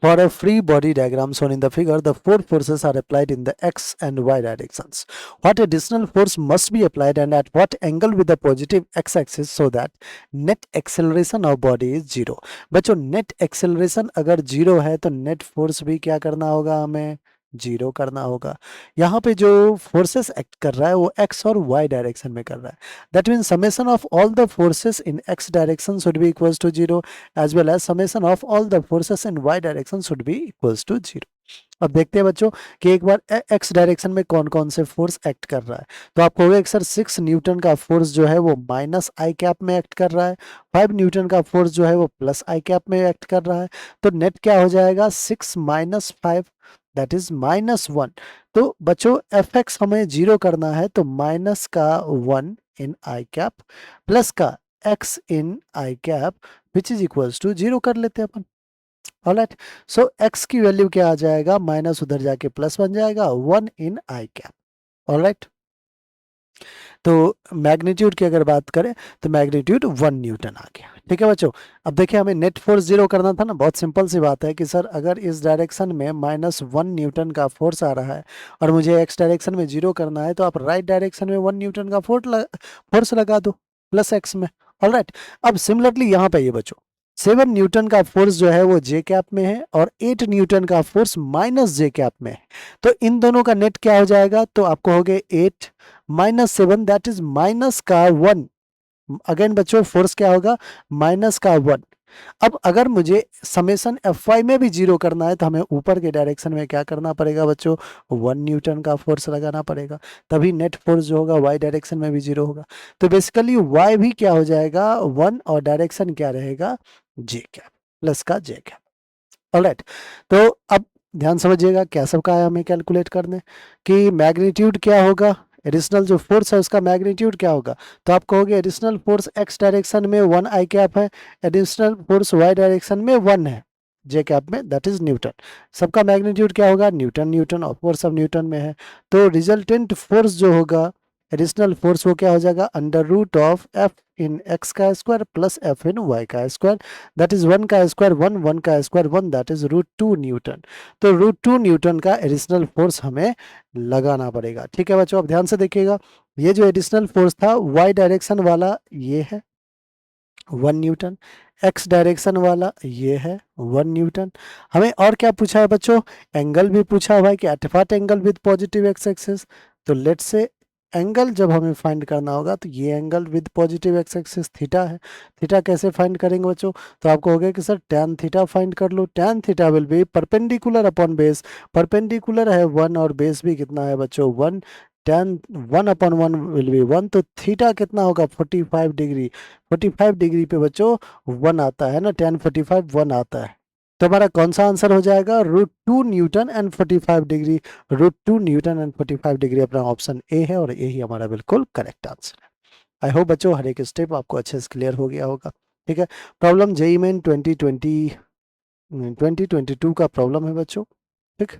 For a free body diagram shown in the figure, the four forces are applied in the x and y directions. What additional force must be applied and at what angle with the positive x-axis so that net acceleration of body is zero? बच्चों net acceleration अगर zero है तो net force भी क्या करना होगा, हमें zero करना होगा। यहाँ पे जो फोर्सेस एक्ट कर रहा है वो एक्स और वाई डायरेक्शन में कर रहा है। That mean summation of all the forces in X direction should be equals to zero as well as summation of all the forces in Y direction should be equals to zero. अब देखते हैं बच्चों कि एक बार x direction में कौन कौन से फोर्स एक्ट कर रहा है। तो आप कहोगे सर 6 न्यूटन का फोर्स जो है वो माइनस आई कैप में एक्ट कर रहा है, 5 न्यूटन का फोर्स जो है वो प्लस आई कैप में एक्ट कर रहा है। तो नेट क्या हो जाएगा, 6 - 5 दैट इज -1। तो बच्चों एफ एक्स हमें जीरो करना है तो माइनस का 1 इन आई कैप प्लस का x in i cap which is equals to zero कर लेते हैं अपन। ऑलराइट, सो x की वैल्यू क्या आ जाएगा, माइनस उधर जाके प्लस बन जाएगा 1 इन आई कैप। ऑलराइट, तो मैग्नीट्यूड की अगर बात करें तो मैग्नीट्यूड 1 न्यूटन आ गया। ठीक है बच्चों, अब देखिए हमें नेट फोर्स जीरो करना था ना। बहुत सिंपल सी बात है कि सर अगर इस डायरेक्शन में -1 न्यूटन का फोर्स आ रहा है और मुझे एक्स डायरेक्शन में जीरो करना है तो आप राइट डायरेक्शन में 1 न्यूटन का फोर्स लगा दो प्लस एक्स में। ऑलराइट, अब सिमिलरली यहाँ पे ये बच्चों 7 न्यूटन का फोर्स जो है वो जे कैप में है और 8 न्यूटन का फोर्स माइनस जे कैप में है। तो इन दोनों का नेट क्या हो जाएगा, तो आपको हो गए 8 -7 दैट इज माइनस का 1। अगेन बच्चों फोर्स क्या होगा, माइनस का 1। अब अगर मुझे समेशन एफ वाई में भी जीरो करना है तो हमें ऊपर के डायरेक्शन में क्या करना पड़ेगा बच्चों, 1 न्यूटन का फोर्स लगाना पड़ेगा, तभी नेट फोर्स जो होगा वाई डायरेक्शन में भी जीरो होगा। तो बेसिकली वाई भी क्या हो जाएगा 1 और डायरेक्शन क्या रहेगा, जे कैप प्लस का जे कैप। ऑलराइट, तो अब ध्यान समझिएगा क्या सब का है हमें कैलकुलेट करने कि मैग्नीट्यूड क्या होगा, एडिशनल जो फोर्स है उसका मैग्नीट्यूड क्या होगा। तो आप कहोगे एडिशनल फोर्स एक्स डायरेक्शन में 1 आई कैप है, एडिशनल फोर्स वाई डायरेक्शन में 1 है जे कैप में, दैट इज न्यूटन। सबका मैग्नीट्यूड क्या होगा, न्यूटन न्यूटन और फोर्स सब न्यूटन में है। तो रिजल्टेंट फोर्स जो होगा एडिशनल फोर्स वो क्या हो जाएगा, under root of F in X का square plus F in Y का स्क्वायर, दैट इज 1 का स्क्वायर 1, 1 का स्क्वायर 1, दैट इज √2 न्यूटन। तो √2 न्यूटन का एडिशनल फोर्स हमें लगाना पड़ेगा। ठीक है बच्चों, अब ध्यान से देखिएगा ये जो एडिशनल फोर्स था वाई डायरेक्शन वाला ये है 1 न्यूटन, एक्स डायरेक्शन वाला ये है 1 न्यूटन। हमें और क्या पूछा है बच्चों, एंगल भी पूछा हुआ है कि at what angle with positive x axis. तो लेट्स से एंगल जब हमें फाइंड करना होगा तो ये angle with positive x axis theta है। थीटा कैसे फाइंड करेंगे बच्चों, तो आपको हो गया कि सर tan थीटा फाइंड कर लो। tan theta will be perpendicular upon base, perpendicular है 1 और बेस भी कितना है बच्चों 1, tan 1/1 विल बी 1। तो थीटा कितना होगा 45 डिग्री, 45 डिग्री पे बच्चों 1 आता है ना, tan 45 1 आता है। तो हमारा कौन सा आंसर हो जाएगा, √2 Newton and 45 degree, √2 Newton and 45 degree अपना ऑप्शन ए है और यही हमारा बिल्कुल करेक्ट आंसर है। आई होप बच्चों हर एक स्टेप आपको अच्छे से क्लियर हो गया होगा। ठीक है, प्रॉब्लम जेई मेन 2022 का प्रॉब्लम है बच्चों। ठीक।